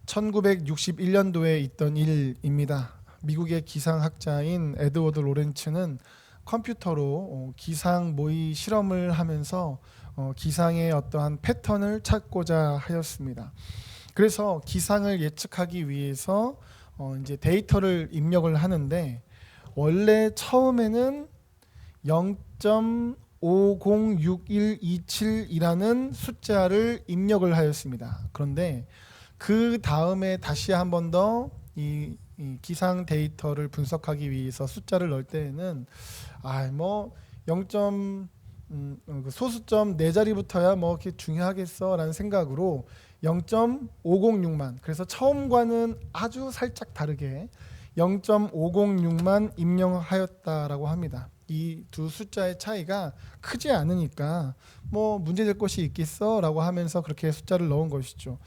1961년도에 있던 일입니다. 미국의 기상학자인 에드워드 로렌츠는 컴퓨터로 기상 모의 실험을 하면서 기상의 어떠한 패턴을 찾고자 하였습니다. 그래서 기상을 예측하기 위해서 이제 데이터를 입력을 하는데, 원래 처음에는 0.506127이라는 숫자를 입력을 하였습니다. 그런데 그 다음에 다시 한 번 더 이 기상 데이터를 분석하기 위해서 숫자를 넣을 때에는 0. 소수점 네 자리부터야 뭐 이렇게 중요하겠어라는 생각으로 0.506만, 그래서 처음과는 아주 살짝 다르게 0.506만 입력하였다라고 합니다. 이 두 숫자의 차이가 크지 않으니까 뭐 문제될 것이 있겠어라고 하면서 그렇게 숫자를 넣은 것이죠.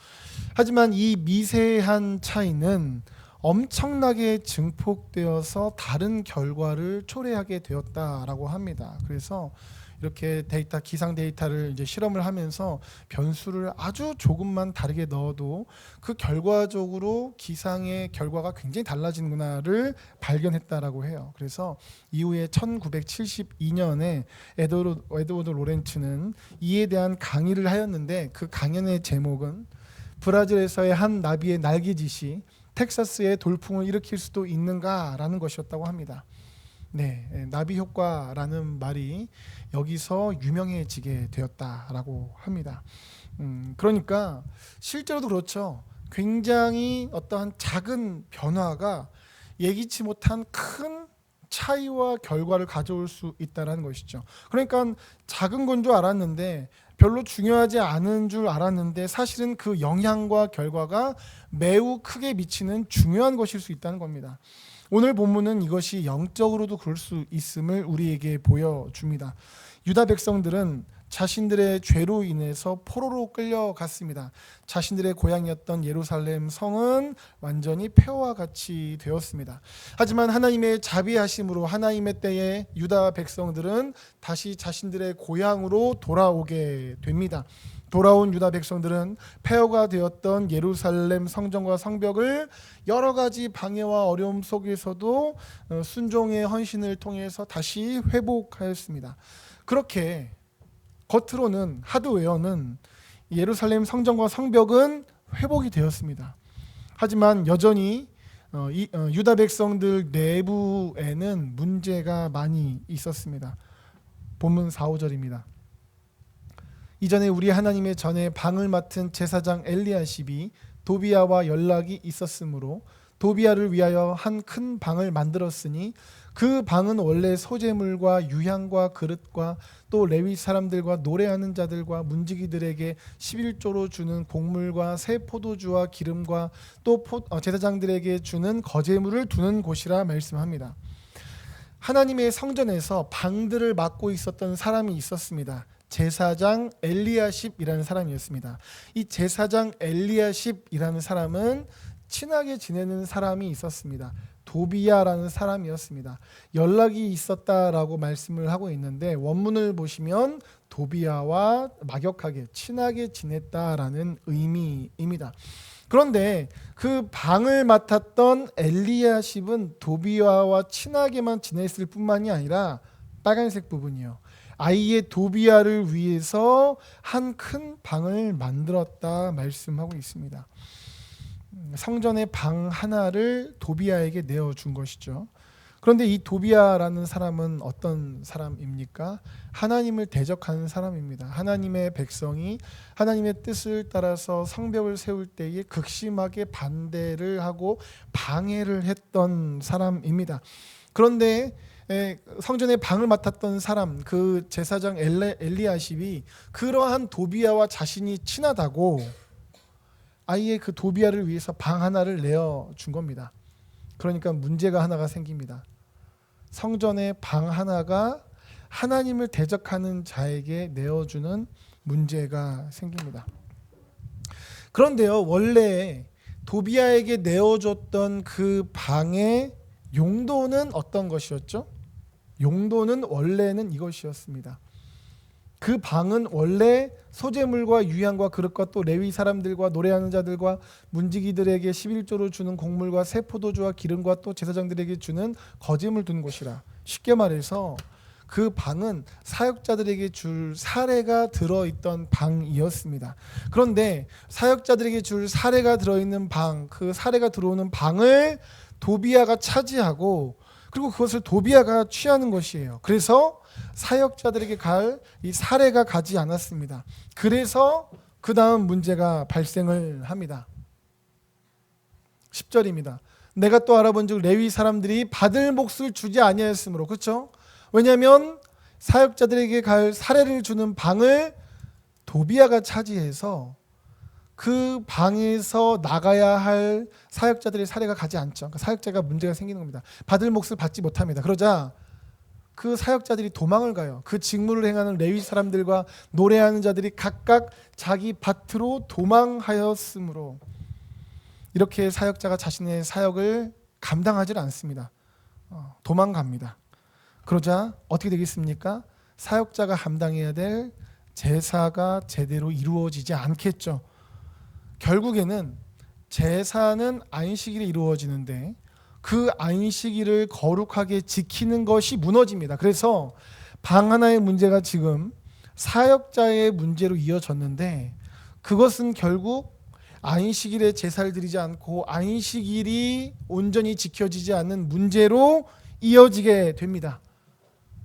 하지만 이 미세한 차이는 엄청나게 증폭되어서 다른 결과를 초래하게 되었다라고 합니다. 그래서 이렇게 기상 데이터를 이제 실험을 하면서 변수를 아주 조금만 다르게 넣어도 그 결과적으로 기상의 결과가 굉장히 달라지는구나를 발견했다라고 해요. 그래서 이후에 1972년에 에드워드 로렌츠는 이에 대한 강의를 하였는데, 그 강연의 제목은 브라질에서의 한 나비의 날개짓이 텍사스의 돌풍을 일으킬 수도 있는가라는 것이었다고 합니다. 네, 나비 효과라는 말이 여기서 유명해지게 되었다라고 합니다. 그러니까 실제로도 그렇죠. 굉장히 어떠한 작은 변화가 예기치 못한 큰 차이와 결과를 가져올 수 있다는 것이죠. 그러니까 작은 건 줄 알았는데, 별로 중요하지 않은 줄 알았는데, 사실은 그 영향과 결과가 매우 크게 미치는 중요한 것일 수 있다는 겁니다. 오늘 본문은 이것이 영적으로도 그럴 수 있음을 우리에게 보여줍니다. 유다 백성들은 자신들의 죄로 인해서 포로로 끌려갔습니다. 자신들의 고향이었던 예루살렘 성은 완전히 폐허와 같이 되었습니다. 하지만 하나님의 자비하심으로 하나님의 때에 유다 백성들은 다시 자신들의 고향으로 돌아오게 됩니다. 돌아온 유다 백성들은 폐허가 되었던 예루살렘 성전과 성벽을 여러 가지 방해와 어려움 속에서도 순종의 헌신을 통해서 다시 회복하였습니다. 그렇게 겉으로는, 하드웨어는 예루살렘 성전과 성벽은 회복이 되었습니다. 하지만 여전히 유다 백성들 내부에는 문제가 많이 있었습니다. 본문 4, 5절입니다. 이전에 우리 하나님의 전에 방을 맡은 제사장 엘리야십이 도비야와 연락이 있었으므로 도비야를 위하여 한 큰 방을 만들었으니 그 방은 원래 소재물과 유향과 그릇과 또 레위 사람들과 노래하는 자들과 문지기들에게 11조로 주는 곡물과 새 포도주와 기름과 또 제사장들에게 주는 거제물을 두는 곳이라 말씀합니다. 하나님의 성전에서 방들을 맡고 있었던 사람이 있었습니다. 제사장 엘리야십이라는 사람이었습니다. 이 제사장 엘리야십이라는 사람은 친하게 지내는 사람이 있었습니다. 도비야라는 사람이었습니다. 연락이 있었다라고 말씀을 하고 있는데, 원문을 보시면 도비야와 막역하게 친하게 지냈다라는 의미입니다. 그런데 그 방을 맡았던 엘리야십은 도비야와 친하게만 지냈을 뿐만이 아니라, 빨간색 부분이요, 아예 도비야를 위해서 한 큰 방을 만들었다 말씀하고 있습니다. 성전의 방 하나를 도비야에게 내어준 것이죠. 그런데 이 도비야라는 사람은 어떤 사람입니까? 하나님을 대적하는 사람입니다. 하나님의 백성이 하나님의 뜻을 따라서 성벽을 세울 때에 극심하게 반대를 하고 방해를 했던 사람입니다. 그런데 성전의 방을 맡았던 사람, 그 제사장 엘리야십이 그러한 도비야와 자신이 친하다고 아예 그 도비야를 위해서 방 하나를 내어준 겁니다. 그러니까 문제가 하나가 생깁니다. 성전의 방 하나가 하나님을 대적하는 자에게 내어주는 문제가 생깁니다. 그런데요, 원래 도비야에게 내어줬던 그 방의 용도는 어떤 것이었죠? 용도는 원래는 이것이었습니다. 그 방은 원래 소재물과 유향과 그릇과 또 레위 사람들과 노래하는 자들과 문지기들에게 11조로 주는 곡물과 새 포도주와 기름과 또 제사장들에게 주는 거짐을 둔 곳이라. 쉽게 말해서 그 방은 사역자들에게 줄 사례가 들어있던 방이었습니다. 그런데 사역자들에게 줄 사례가 들어있는 방, 그 사례가 들어오는 방을 도비아가 차지하고 그리고 그것을 도비아가 취하는 것이에요. 그래서 사역자들에게 갈 이 사례가 가지 않았습니다. 그래서 그 다음 문제가 발생을 합니다. 10절입니다. 내가 또 알아본즉 레위 사람들이 받을 몫을 주지 아니하였으므로. 그렇죠? 왜냐하면 사역자들에게 갈 사례를 주는 방을 도비아가 차지해서 그 방에서 나가야 할 사역자들의 사례가 가지 않죠. 그러니까 사역자가 문제가 생기는 겁니다. 받을 몫을 받지 못합니다. 그러자 그 사역자들이 도망을 가요. 그 직무를 행하는 레위 사람들과 노래하는 자들이 각각 자기 밭으로 도망하였으므로 이렇게 사역자가 자신의 사역을 감당하지 않습니다. 도망갑니다. 그러자 어떻게 되겠습니까? 사역자가 감당해야 될 제사가 제대로 이루어지지 않겠죠. 결국에는 제사는 안식일에 이루어지는데 그 안식일을 거룩하게 지키는 것이 무너집니다. 그래서 방 하나의 문제가 지금 사역자의 문제로 이어졌는데 그것은 결국 안식일에 제사를 드리지 않고 안식일이 온전히 지켜지지 않는 문제로 이어지게 됩니다.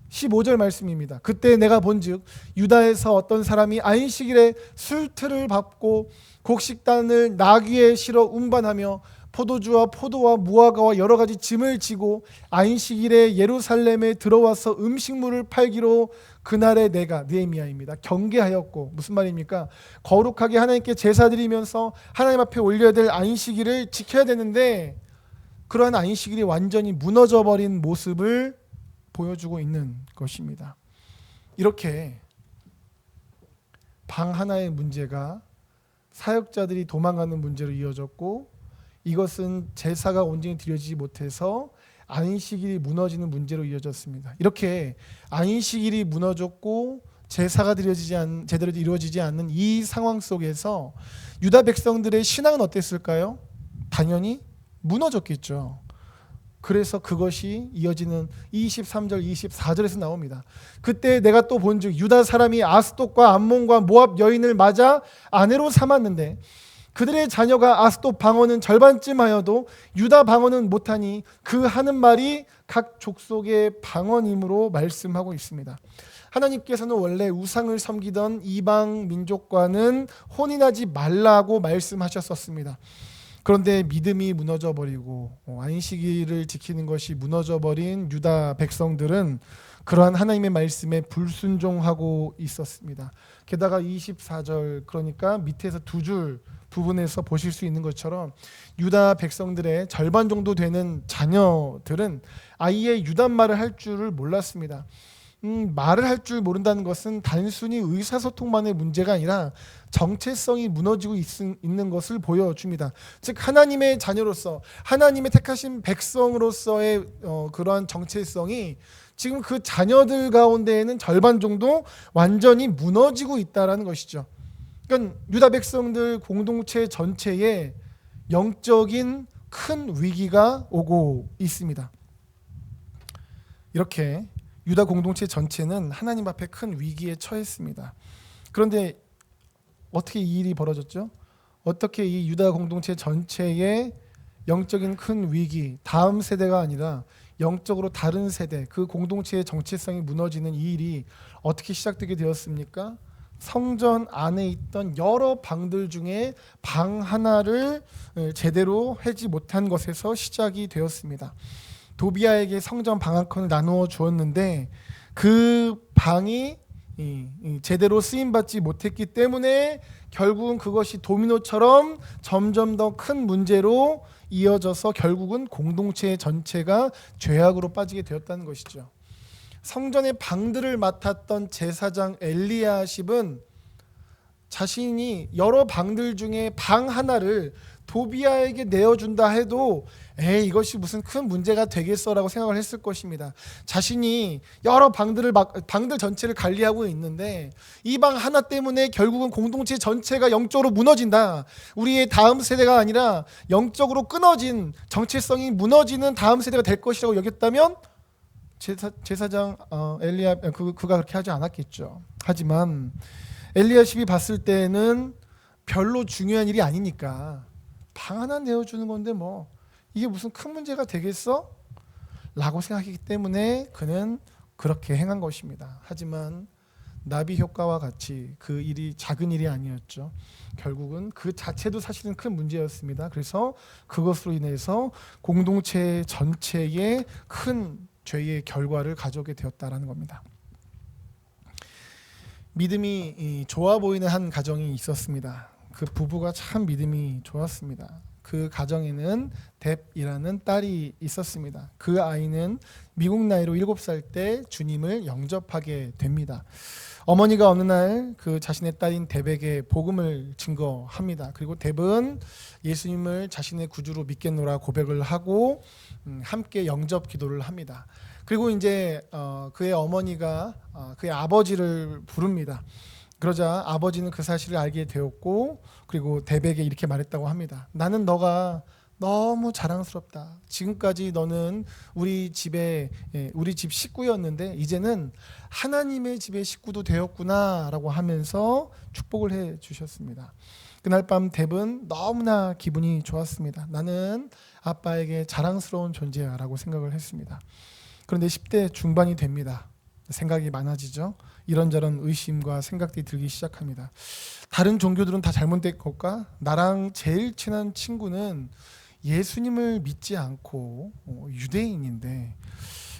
15절 말씀입니다. 그때 내가 본즉 유다에서 어떤 사람이 안식일에 술틀을 밟고 곡식단을 나귀에 실어 운반하며 포도주와 포도와 무화과와 여러 가지 짐을 지고 안식일에 예루살렘에 들어와서 음식물을 팔기로 그날에 내가 느헤미야입니다. 경계하였고 무슨 말입니까? 거룩하게 하나님께 제사 드리면서 하나님 앞에 올려야 될 안식일을 지켜야 되는데 그러한 안식일이 완전히 무너져 버린 모습을 보여주고 있는 것입니다. 이렇게 방 하나의 문제가 사역자들이 도망가는 문제로 이어졌고 이것은 제사가 온전히 드려지지 못해서 안식일이 무너지는 문제로 이어졌습니다. 이렇게 안식일이 무너졌고 제사가 제대로 이루어지지 않는 이 상황 속에서 유다 백성들의 신앙은 어땠을까요? 당연히 무너졌겠죠. 그래서 그것이 이어지는 23절 24절에서 나옵니다. 그때 내가 또 본즉 유다 사람이 아스돗과 암몬과 모압 여인을 맞아 아내로 삼았는데 그들의 자녀가 아스돗 방언은 절반쯤 하여도 유다 방언은 못하니 그 하는 말이 각 족속의 방언이므로 말씀하고 있습니다. 하나님께서는 원래 우상을 섬기던 이방 민족과는 혼인하지 말라고 말씀하셨었습니다. 그런데 믿음이 무너져 버리고 안식일을 지키는 것이 무너져 버린 유다 백성들은 그러한 하나님의 말씀에 불순종하고 있었습니다. 게다가 24절 그러니까 밑에서 두 줄 부분에서 보실 수 있는 것처럼 유다 백성들의 절반 정도 되는 자녀들은 아예 유단말을 할 줄을 몰랐습니다. 말을 할 줄 모른다는 것은 단순히 의사소통만의 문제가 아니라 정체성이 무너지고 있는 것을 보여줍니다. 즉 하나님의 자녀로서 하나님의 택하신 백성으로서의 그러한 정체성이 지금 그 자녀들 가운데에는 절반 정도 완전히 무너지고 있다는 것이죠. 그러니까 유다 백성들 공동체 전체에 영적인 큰 위기가 오고 있습니다. 이렇게 유다 공동체 전체는 하나님 앞에 큰 위기에 처했습니다. 그런데 어떻게 이 일이 벌어졌죠? 어떻게 이 유다 공동체 전체의 영적인 큰 위기, 다음 세대가 아니라 영적으로 다른 세대, 그 공동체의 정체성이 무너지는 이 일이 어떻게 시작되게 되었습니까? 성전 안에 있던 여러 방들 중에 방 하나를 제대로 하지 못한 것에서 시작이 되었습니다. 도비아에게 성전 방 한 칸을 나누어 주었는데 그 방이 제대로 쓰임받지 못했기 때문에 결국은 그것이 도미노처럼 점점 더 큰 문제로 이어져서 결국은 공동체 전체가 죄악으로 빠지게 되었다는 것이죠. 성전의 방들을 맡았던 제사장 엘리야십은 자신이 여러 방들 중에 방 하나를 도비아에게 내어준다 해도 이것이 무슨 큰 문제가 되겠어라고 생각을 했을 것입니다. 자신이 여러 방들 전체를 관리하고 있는데 이 방 하나 때문에 결국은 공동체 전체가 영적으로 무너진다. 우리의 다음 세대가 아니라 영적으로 끊어진, 정체성이 무너지는 다음 세대가 될 것이라고 여겼다면 제사장 엘리압 그가 그렇게 하지 않았겠죠. 하지만 엘리야십이 봤을 때는 별로 중요한 일이 아니니까 방 하나 내어주는 건데 뭐 이게 무슨 큰 문제가 되겠어? 라고 생각했기 때문에 그는 그렇게 행한 것입니다. 하지만 나비 효과와 같이 그 일이 작은 일이 아니었죠. 결국은 그 자체도 사실은 큰 문제였습니다. 그래서 그것으로 인해서 공동체 전체에 큰 죄의 결과를 가져오게 되었다라는 겁니다. 믿음이 좋아 보이는 한 가정이 있었습니다. 그 부부가 참 믿음이 좋았습니다. 그 가정에는 뎁이라는 딸이 있었습니다. 그 아이는 미국 나이로 7살 때 주님을 영접하게 됩니다. 어머니가 어느 날 그 자신의 딸인 뎁에게 복음을 증거합니다. 그리고 뎁은 예수님을 자신의 구주로 믿겠노라 고백을 하고 함께 영접 기도를 합니다. 그리고 이제 그의 어머니가 그의 아버지를 부릅니다. 그러자 아버지는 그 사실을 알게 되었고 그리고 뎁에게 이렇게 말했다고 합니다. 나는 너가 너무 자랑스럽다. 지금까지 너는 우리 집 식구였는데 이제는 하나님의 집의 식구도 되었구나 라고 하면서 축복을 해 주셨습니다. 그날 밤 뎁은 너무나 기분이 좋았습니다. 나는 아빠에게 자랑스러운 존재야 라고 생각을 했습니다. 그런데 10대 중반이 됩니다. 생각이 많아지죠. 이런저런 의심과 생각들이 들기 시작합니다. 다른 종교들은 다 잘못된 걸까? 나랑 제일 친한 친구는 예수님을 믿지 않고 유대인인데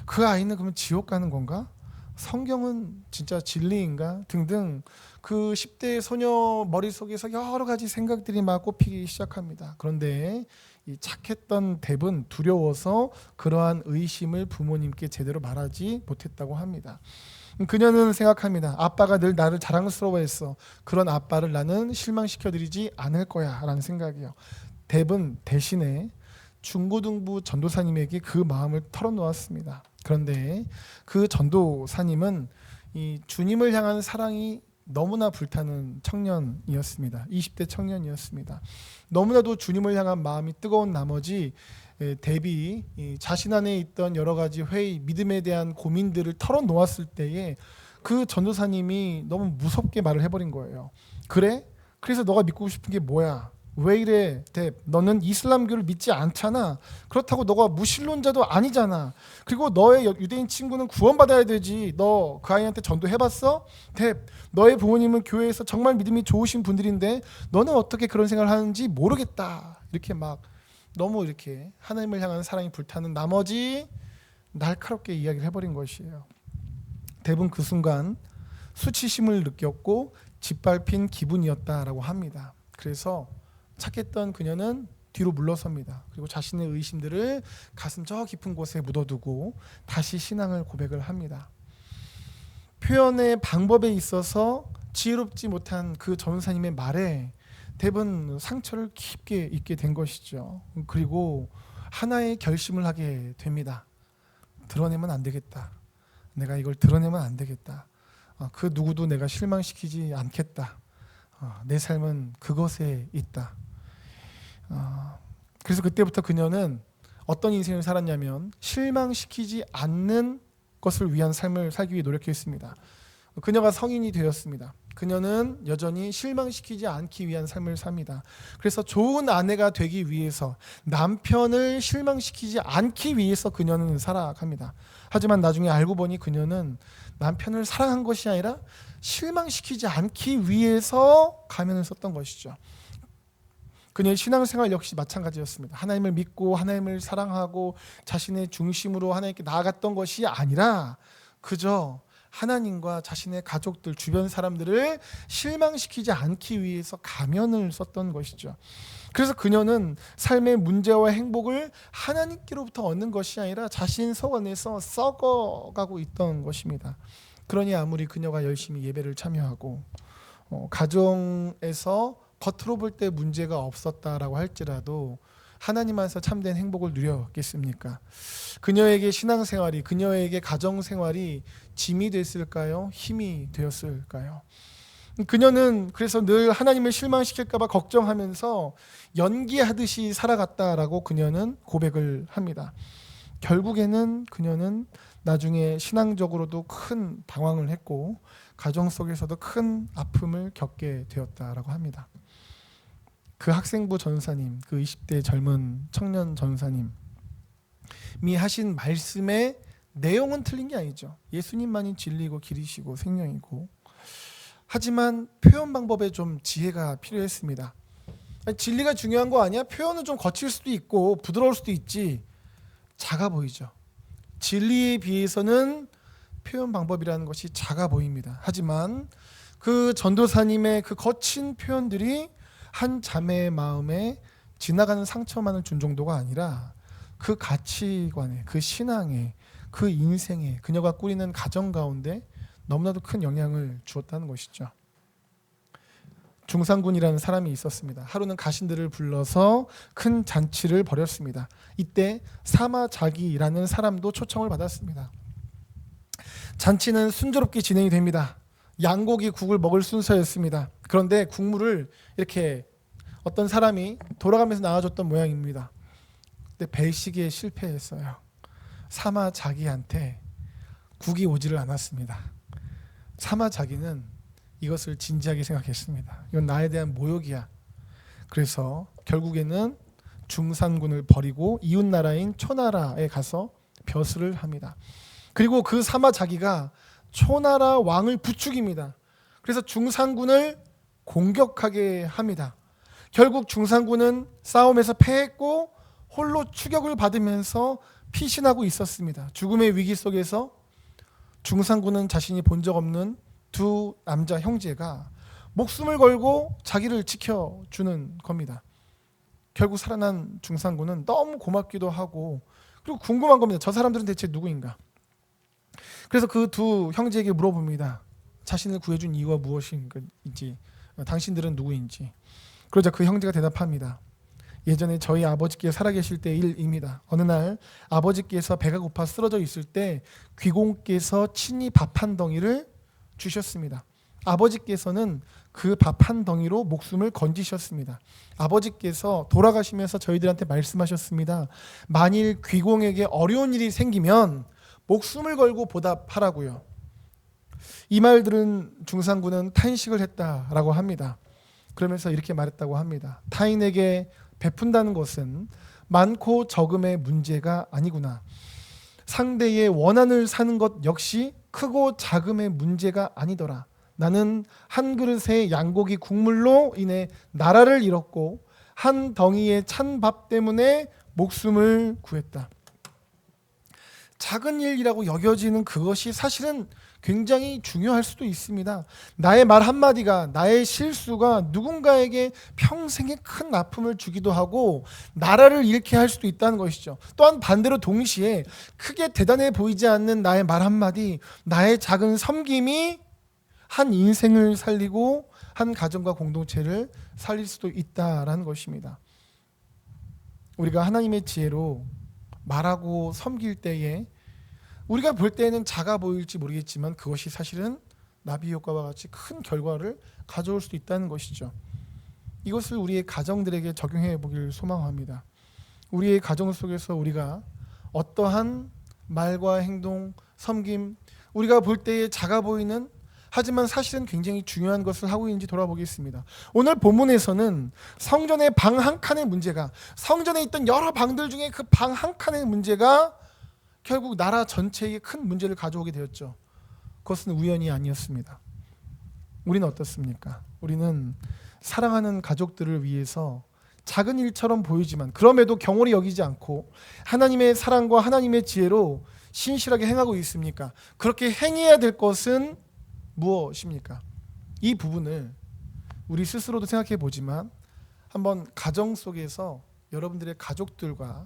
그 아이는 그러면 지옥 가는 건가? 성경은 진짜 진리인가? 등등 그 10대 소녀 머릿속에서 여러 가지 생각들이 막 꼽히기 시작합니다. 그런데 이 착했던 뎁은 두려워서 그러한 의심을 부모님께 제대로 말하지 못했다고 합니다. 그녀는 생각합니다. 아빠가 늘 나를 자랑스러워했어. 그런 아빠를 나는 실망시켜드리지 않을 거야 라는 생각이요. 뎁은 대신에 중고등부 전도사님에게 그 마음을 털어놓았습니다. 그런데 그 전도사님은 이 주님을 향한 사랑이 너무나 불타는 청년이었습니다. 20대 청년이었습니다. 너무나도 주님을 향한 마음이 뜨거운 나머지 뎁이 자신 안에 있던 여러 가지 회의, 믿음에 대한 고민들을 털어놓았을 때에 그 전도사님이 너무 무섭게 말을 해버린 거예요. 그래? 그래서 너가 믿고 싶은 게 뭐야? 왜 이래 뎁? 너는 이슬람교를 믿지 않잖아. 그렇다고 너가 무신론자도 아니잖아. 그리고 너의 유대인 친구는 구원받아야 되지. 너 그 아이한테 전도해봤어? 뎁, 너의 부모님은 교회에서 정말 믿음이 좋으신 분들인데 너는 어떻게 그런 생각을 하는지 모르겠다. 이렇게 막 너무 이렇게 하나님을 향한 사랑이 불타는 나머지 날카롭게 이야기를 해버린 것이에요. 뎁은 그 순간 수치심을 느꼈고 짓밟힌 기분이었다라고 합니다. 그래서 착했던 그녀는 뒤로 물러섭니다. 그리고 자신의 의심들을 가슴 저 깊은 곳에 묻어두고 다시 신앙을 고백을 합니다. 표현의 방법에 있어서 지혜롭지 못한 그 전사님의 말에 뎁은 상처를 깊게 입게 된 것이죠. 그리고 하나의 결심을 하게 됩니다. 드러내면 안 되겠다. 내가 이걸 드러내면 안 되겠다. 그 누구도 내가 실망시키지 않겠다. 내 삶은 그것에 있다. 그래서 그때부터 그녀는 어떤 인생을 살았냐면 실망시키지 않는 것을 위한 삶을 살기 위해 노력했습니다. 그녀가 성인이 되었습니다. 그녀는 여전히 실망시키지 않기 위한 삶을 삽니다. 그래서 좋은 아내가 되기 위해서 남편을 실망시키지 않기 위해서 그녀는 살아갑니다. 하지만 나중에 알고 보니 그녀는 남편을 사랑한 것이 아니라 실망시키지 않기 위해서 가면을 썼던 것이죠. 그녀의 신앙생활 역시 마찬가지였습니다. 하나님을 믿고 하나님을 사랑하고 자신의 중심으로 하나님께 나아갔던 것이 아니라 그저 하나님과 자신의 가족들, 주변 사람들을 실망시키지 않기 위해서 가면을 썼던 것이죠. 그래서 그녀는 삶의 문제와 행복을 하나님께로부터 얻는 것이 아니라 자신 속 안에서 썩어가고 있던 것입니다. 그러니 아무리 그녀가 열심히 예배를 참여하고 가정에서 겉으로 볼 때 문제가 없었다라고 할지라도 하나님 안에서 참된 행복을 누렸겠습니까? 그녀에게 신앙생활이, 그녀에게 가정생활이 짐이 됐을까요? 힘이 되었을까요? 그녀는 그래서 늘 하나님을 실망시킬까 봐 걱정하면서 연기하듯이 살아갔다라고 그녀는 고백을 합니다. 결국에는 그녀는 나중에 신앙적으로도 큰 방황을 했고 가정 속에서도 큰 아픔을 겪게 되었다라고 합니다. 그 학생부 전사님, 그 20대 젊은 청년 전사님이 하신 말씀의 내용은 틀린 게 아니죠. 예수님만이 진리고 길이시고 생명이고, 하지만 표현 방법에 좀 지혜가 필요했습니다. 아니, 진리가 중요한 거 아니야? 표현은 좀 거칠 수도 있고 부드러울 수도 있지. 작아 보이죠. 진리에 비해서는 표현 방법이라는 것이 작아 보입니다. 하지만 그 전도사님의 그 거친 표현들이 한 자매의 마음에 지나가는 상처만을 준 정도가 아니라 그 가치관에, 그 신앙에, 그 인생에, 그녀가 꾸리는 가정 가운데 너무나도 큰 영향을 주었다는 것이죠. 중상군이라는 사람이 있었습니다. 하루는 가신들을 불러서 큰 잔치를 벌였습니다. 이때 사마자기라는 사람도 초청을 받았습니다. 잔치는 순조롭게 진행이 됩니다. 양고기 국을 먹을 순서였습니다. 그런데 국물을 이렇게 어떤 사람이 돌아가면서 나와줬던 모양입니다. 근데 배식에 실패했어요. 사마자기한테 국이 오지를 않았습니다. 사마자기는 이것을 진지하게 생각했습니다. 이건 나에 대한 모욕이야. 그래서 결국에는 중산군을 버리고 이웃나라인 초나라에 가서 벼슬을 합니다. 그리고 그 사마자기가 초나라 왕을 부추깁니다. 그래서 중산군을 공격하게 합니다. 결국 중산군은 싸움에서 패했고 홀로 추격을 받으면서 피신하고 있었습니다. 죽음의 위기 속에서 중산군은 자신이 본 적 없는 두 남자 형제가 목숨을 걸고 자기를 지켜주는 겁니다. 결국 살아난 중산군은 너무 고맙기도 하고 그리고 궁금한 겁니다. 저 사람들은 대체 누구인가? 그래서 그 두 형제에게 물어봅니다. 자신을 구해준 이유가 무엇인지, 당신들은 누구인지. 그러자 그 형제가 대답합니다. 예전에 저희 아버지께 살아계실 때의 일입니다. 어느 날 아버지께서 배가 고파 쓰러져 있을 때 귀공께서 친히 밥 한 덩이를 주셨습니다. 아버지께서는 그 밥 한 덩이로 목숨을 건지셨습니다. 아버지께서 돌아가시면서 저희들한테 말씀하셨습니다. 만일 귀공에게 어려운 일이 생기면 목숨을 걸고 보답하라고요. 이 말 들은 중산군은 탄식을 했다라고 합니다. 그러면서 이렇게 말했다고 합니다. 타인에게 베푼다는 것은 많고 적음의 문제가 아니구나. 상대의 원한을 사는 것 역시 크고 작음의 문제가 아니더라. 나는 한 그릇의 양고기 국물로 인해 나라를 잃었고 한 덩이의 찬 밥 때문에 목숨을 구했다. 작은 일이라고 여겨지는 그것이 사실은 굉장히 중요할 수도 있습니다. 나의 말 한마디가, 나의 실수가 누군가에게 평생의 큰 아픔을 주기도 하고 나라를 잃게 할 수도 있다는 것이죠. 또한 반대로 동시에 크게 대단해 보이지 않는 나의 말 한마디, 나의 작은 섬김이 한 인생을 살리고 한 가정과 공동체를 살릴 수도 있다라는 것입니다. 우리가 하나님의 지혜로 말하고 섬길 때에 우리가 볼 때에는 작아 보일지 모르겠지만 그것이 사실은 나비 효과와 같이 큰 결과를 가져올 수도 있다는 것이죠. 이것을 우리의 가정들에게 적용해 보길 소망합니다. 우리의 가정 속에서 우리가 어떠한 말과 행동, 섬김, 우리가 볼 때에 작아 보이는 하지만 사실은 굉장히 중요한 것을 하고 있는지 돌아보겠습니다. 오늘 본문에서는 성전의 방 한 칸의 문제가, 성전에 있던 여러 방들 중에 그 방 한 칸의 문제가 결국 나라 전체에 큰 문제를 가져오게 되었죠. 그것은 우연이 아니었습니다. 우리는 어떻습니까? 우리는 사랑하는 가족들을 위해서 작은 일처럼 보이지만 그럼에도 경홀히 여기지 않고 하나님의 사랑과 하나님의 지혜로 신실하게 행하고 있습니까? 그렇게 행해야 될 것은 무엇입니까? 이 부분을 우리 스스로도 생각해 보지만 한번 가정 속에서 여러분들의 가족들과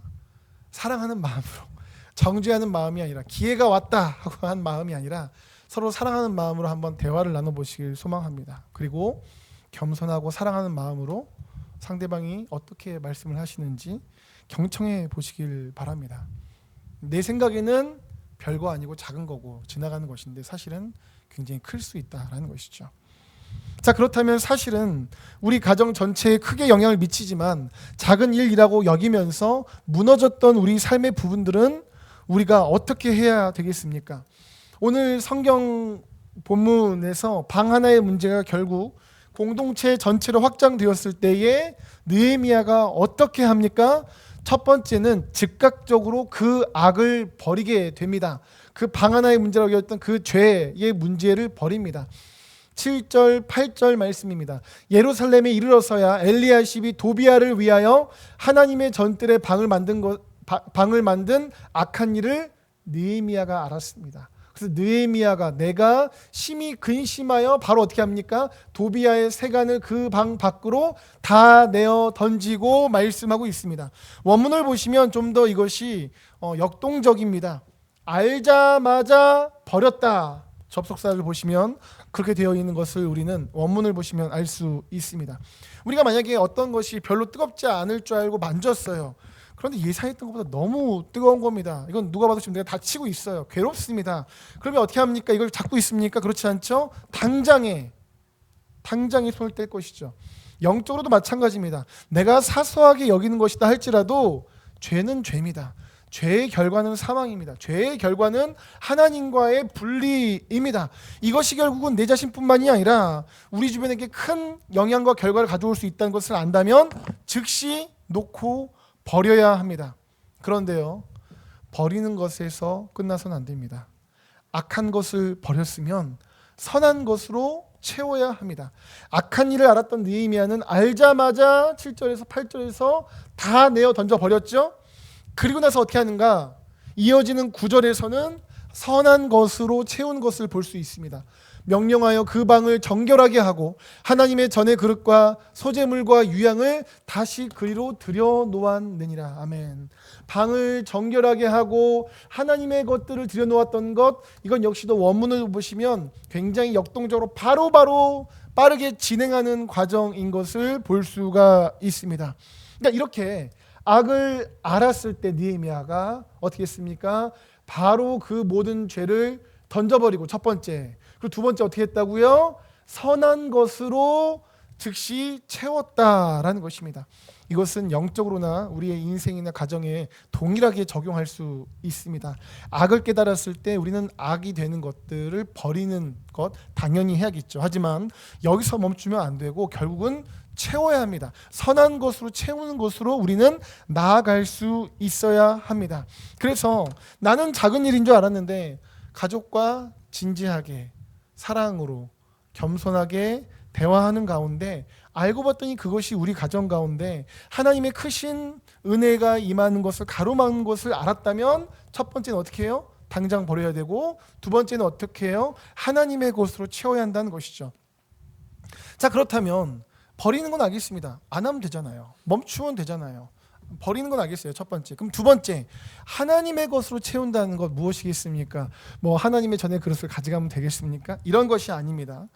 사랑하는 마음으로, 정죄하는 마음이 아니라 기회가 왔다 하고 한 마음이 아니라 서로 사랑하는 마음으로 한번 대화를 나눠보시길 소망합니다. 그리고 겸손하고 사랑하는 마음으로 상대방이 어떻게 말씀을 하시는지 경청해 보시길 바랍니다. 내 생각에는 별거 아니고 작은 거고 지나가는 것인데 사실은 굉장히 클 수 있다라는 것이죠. 자, 그렇다면 사실은 우리 가정 전체에 크게 영향을 미치지만 작은 일이라고 여기면서 무너졌던 우리 삶의 부분들은 우리가 어떻게 해야 되겠습니까? 오늘 성경 본문에서 방 하나의 문제가 결국 공동체 전체로 확장되었을 때에 느헤미야가 어떻게 합니까? 첫 번째는 즉각적으로 그 악을 버리게 됩니다. 그 방 하나의 문제라고 했던 그 죄의 문제를 버립니다. 7절 8절 말씀입니다. 예루살렘에 이르러서야 엘리야십이 도비야를 위하여 하나님의 전뜰에 방을 만든 악한 일을 느헤미야가 알았습니다. 그래서 느헤미야가 내가 심히 근심하여 바로 어떻게 합니까? 도비야의 세간을 그 방 밖으로 다 내어 던지고 말씀하고 있습니다. 원문을 보시면 좀 더 이것이 역동적입니다. 알자마자 버렸다. 접속사를 보시면 그렇게 되어 있는 것을 우리는 원문을 보시면 알 수 있습니다. 우리가 만약에 어떤 것이 별로 뜨겁지 않을 줄 알고 만졌어요. 그런데 예상했던 것보다 너무 뜨거운 겁니다. 이건 누가 봐도 지금 내가 다치고 있어요. 괴롭습니다. 그러면 어떻게 합니까? 이걸 잡고 있습니까? 그렇지 않죠? 당장에 손을 뗄 것이죠. 영적으로도 마찬가지입니다. 내가 사소하게 여기는 것이다 할지라도 죄는 죄입니다. 죄의 결과는 사망입니다. 죄의 결과는 하나님과의 분리입니다. 이것이 결국은 내 자신뿐만이 아니라 우리 주변에게 큰 영향과 결과를 가져올 수 있다는 것을 안다면 즉시 놓고 버려야 합니다. 그런데요, 버리는 것에서 끝나서는 안 됩니다. 악한 것을 버렸으면 선한 것으로 채워야 합니다. 악한 일을 알았던 느헤미야는 알자마자 7절에서 8절에서 다 내어 던져 버렸죠. 그리고 나서 어떻게 하는가? 이어지는 9절에서는 선한 것으로 채운 것을 볼 수 있습니다. 명령하여 그 방을 정결하게 하고 하나님의 전의 그릇과 소재물과 유향을 다시 그리로 들여놓았느니라. 아멘. 방을 정결하게 하고 하나님의 것들을 들여놓았던 것, 이건 역시도 원문을 보시면 굉장히 역동적으로 바로바로 빠르게 진행하는 과정인 것을 볼 수가 있습니다. 그러니까 이렇게 악을 알았을 때 느헤미야가 어떻게 했습니까? 바로 그 모든 죄를 던져버리고 첫 번째, 그리고 두 번째 어떻게 했다고요? 선한 것으로 즉시 채웠다라는 것입니다. 이것은 영적으로나 우리의 인생이나 가정에 동일하게 적용할 수 있습니다. 악을 깨달았을 때 우리는 악이 되는 것들을 버리는 것 당연히 해야겠죠. 하지만 여기서 멈추면 안 되고 결국은 채워야 합니다. 선한 것으로 채우는 것으로 우리는 나아갈 수 있어야 합니다. 그래서 나는 작은 일인 줄 알았는데 가족과 진지하게 사랑으로 겸손하게 대화하는 가운데 알고 봤더니 그것이 우리 가정 가운데 하나님의 크신 은혜가 임하는 것을 가로막는 것을 알았다면 첫 번째는 어떻게 해요? 당장 버려야 되고 두 번째는 어떻게 해요? 하나님의 것으로 채워야 한다는 것이죠. 자, 그렇다면 버리는 건 알겠습니다. 안 하면 되잖아요. 멈추면 되잖아요. 버리는 건 알겠어요. 첫 번째. 그럼 두 번째, 하나님의 것으로 채운다는 것 무엇이겠습니까? 뭐 하나님의 전의 그릇을 가져가면 되겠습니까? 이런 것이 아닙니다.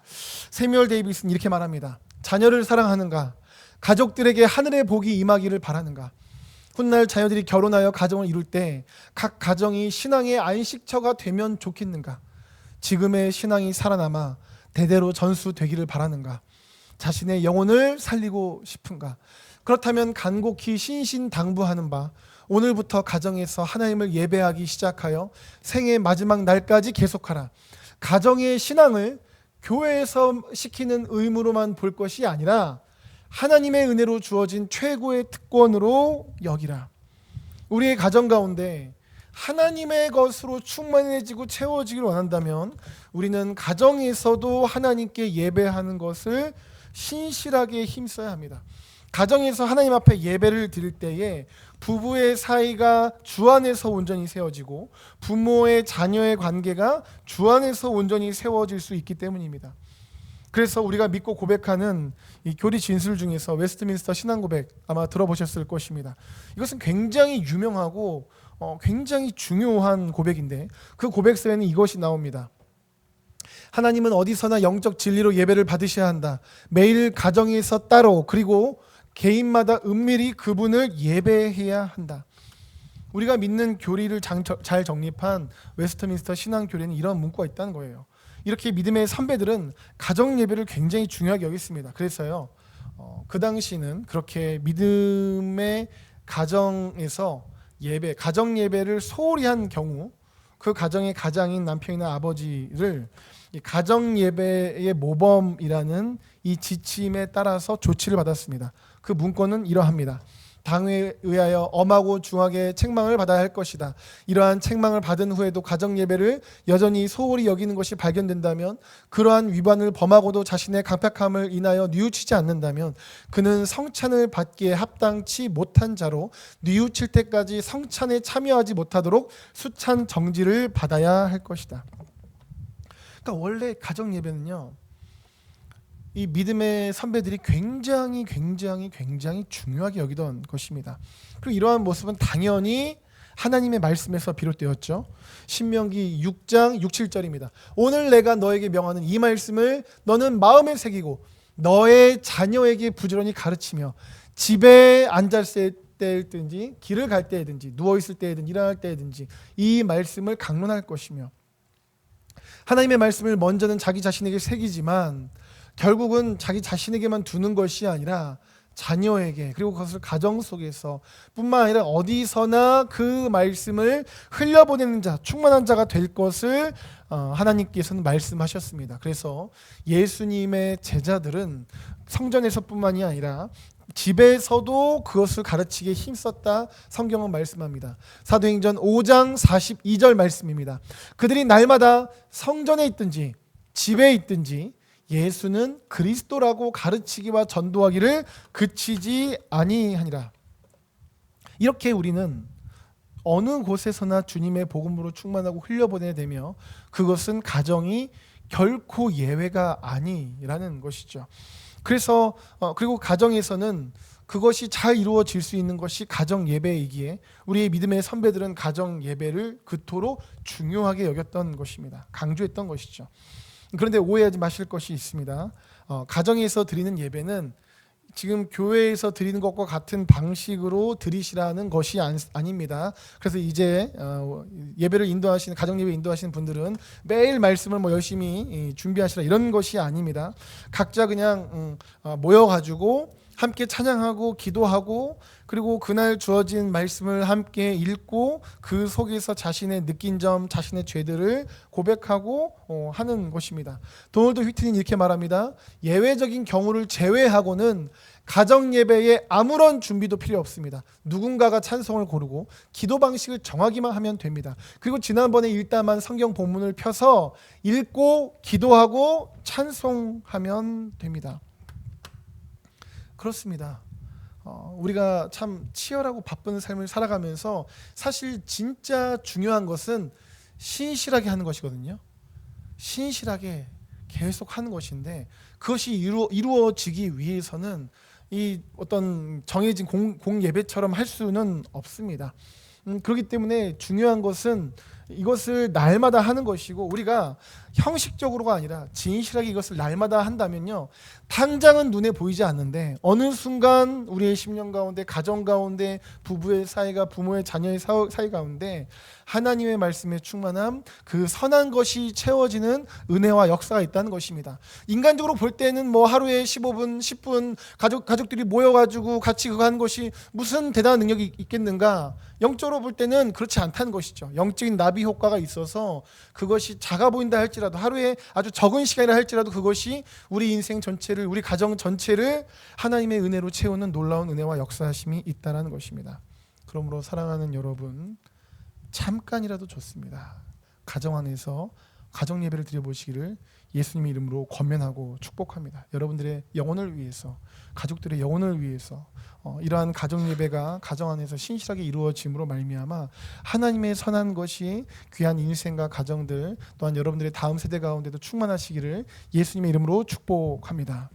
세뮤얼 데이비스는 이렇게 말합니다. 자녀를 사랑하는가? 가족들에게 하늘의 복이 임하기를 바라는가? 훗날 자녀들이 결혼하여 가정을 이룰 때 각 가정이 신앙의 안식처가 되면 좋겠는가? 지금의 신앙이 살아남아 대대로 전수되기를 바라는가? 자신의 영혼을 살리고 싶은가? 그렇다면 간곡히 신신당부하는 바 오늘부터 가정에서 하나님을 예배하기 시작하여 생의 마지막 날까지 계속하라. 가정의 신앙을 교회에서 시키는 의무로만 볼 것이 아니라 하나님의 은혜로 주어진 최고의 특권으로 여기라. 우리의 가정 가운데 하나님의 것으로 충만해지고 채워지길 원한다면 우리는 가정에서도 하나님께 예배하는 것을 신실하게 힘써야 합니다. 가정에서 하나님 앞에 예배를 드릴 때에 부부의 사이가 주 안에서 온전히 세워지고 부모의 자녀의 관계가 주 안에서 온전히 세워질 수 있기 때문입니다. 그래서 우리가 믿고 고백하는 이 교리 진술 중에서 웨스트민스터 신앙고백 아마 들어보셨을 것입니다. 이것은 굉장히 유명하고 굉장히 중요한 고백인데 그 고백서에는 이것이 나옵니다. 하나님은 어디서나 영적 진리로 예배를 받으셔야 한다. 매일 가정에서 따로 그리고 개인마다 은밀히 그분을 예배해야 한다. 우리가 믿는 교리를 잘 정립한 웨스트민스터 신앙교리는 이런 문구가 있다는 거예요. 이렇게 믿음의 선배들은 가정 예배를 굉장히 중요하게 여겼습니다. 그래서요, 그 당시는 그렇게 믿음의 가정에서 가정 예배를 소홀히 한 경우 그 가정의 가장인 남편이나 아버지를 이 가정 예배의 모범이라는 이 지침에 따라서 조치를 받았습니다. 그 문건은 이러합니다. 당에 의하여 엄하고 중하게 책망을 받아야 할 것이다. 이러한 책망을 받은 후에도 가정 예배를 여전히 소홀히 여기는 것이 발견된다면, 그러한 위반을 범하고도 자신의 강팍함을 인하여 뉘우치지 않는다면 그는 성찬을 받기에 합당치 못한 자로 뉘우칠 때까지 성찬에 참여하지 못하도록 수찬 정지를 받아야 할 것이다. 그러니까 원래 가정 예배는요, 이 믿음의 선배들이 굉장히 중요하게 여기던 것입니다. 그리고 이러한 모습은 당연히 하나님의 말씀에서 비롯되었죠. 신명기 6장 6, 7절입니다. 오늘 내가 너에게 명하는 이 말씀을 너는 마음에 새기고 너의 자녀에게 부지런히 가르치며 집에 앉았을 때든지 길을 갈 때든지 누워있을 때든지 일어날 때든지 이 말씀을 강론할 것이며, 하나님의 말씀을 먼저는 자기 자신에게 새기지만 결국은 자기 자신에게만 두는 것이 아니라 자녀에게, 그리고 그것을 가정 속에서 뿐만 아니라 어디서나 그 말씀을 흘려보내는 자, 충만한 자가 될 것을 하나님께서는 말씀하셨습니다. 그래서 예수님의 제자들은 성전에서뿐만이 아니라 집에서도 그것을 가르치기에 힘썼다 성경은 말씀합니다. 사도행전 5장 42절 말씀입니다. 그들이 날마다 성전에 있든지 집에 있든지 예수는 그리스도라고 가르치기와 전도하기를 그치지 아니하니라. 이렇게 우리는 어느 곳에서나 주님의 복음으로 충만하고 흘려보내야 되며 그것은 가정이 결코 예외가 아니라는 것이죠. 그래서 그리고 가정에서는 그것이 잘 이루어질 수 있는 것이 가정 예배이기에 우리의 믿음의 선배들은 가정 예배를 그토록 중요하게 여겼던 것입니다. 강조했던 것이죠. 그런데 오해하지 마실 것이 있습니다. 가정에서 드리는 예배는 지금 교회에서 드리는 것과 같은 방식으로 드리시라는 것이 아닙니다. 그래서 이제 예배를 인도하시는, 가정 예배 인도하시는 분들은 매일 말씀을 열심히 준비하시라 이런 것이 아닙니다. 각자 그냥 모여가지고 함께 찬양하고 기도하고 그리고 그날 주어진 말씀을 함께 읽고 그 속에서 자신의 느낀 점, 자신의 죄들을 고백하고 하는 것입니다. 도널드 휘트는 이렇게 말합니다. 예외적인 경우를 제외하고는 가정 예배에 아무런 준비도 필요 없습니다. 누군가가 찬송을 고르고 기도 방식을 정하기만 하면 됩니다. 그리고 지난번에 읽다만 성경 본문을 펴서 읽고 기도하고 찬송하면 됩니다. 그렇습니다. 우리가 참 치열하고 바쁜 삶을 살아가면서 사실 진짜 중요한 것은 신실하게 하는 것이거든요. 신실하게 계속 하는 것인데 그것이 이루어지기 위해서는 이 어떤 정해진 공예배처럼 할 수는 없습니다. 그렇기 때문에 중요한 것은 이것을 날마다 하는 것이고, 우리가 형식적으로가 아니라 진실하게 이것을 날마다 한다면요, 당장은 눈에 보이지 않는데 어느 순간 우리의 심령 가운데, 가정 가운데, 부부의 사이가, 부모의 자녀의 사이 가운데 하나님의 말씀에 충만함, 그 선한 것이 채워지는 은혜와 역사가 있다는 것입니다. 인간적으로 볼 때는 하루에 15분, 10분 가족들이 모여가지고 같이 그거 하는 것이 무슨 대단한 능력이 있겠는가? 영적으로 볼 때는 그렇지 않다는 것이죠. 영적인 나비 효과가 있어서 그것이 작아 보인다 할지라도, 하루에 아주 적은 시간이라 할지라도 그것이 우리 인생 전체를, 우리 가정 전체를 하나님의 은혜로 채우는 놀라운 은혜와 역사하심이 있다는 것입니다. 그러므로 사랑하는 여러분, 잠깐이라도 좋습니다. 가정 안에서 가정 예배를 드려보시기를 예수님의 이름으로 권면하고 축복합니다. 여러분들의 영혼을 위해서, 가족들의 영혼을 위해서 이러한 가정 예배가 가정 안에서 신실하게 이루어짐으로 말미암아 하나님의 선한 것이 귀한 인생과 가정들 또한 여러분들의 다음 세대 가운데도 충만하시기를 예수님의 이름으로 축복합니다.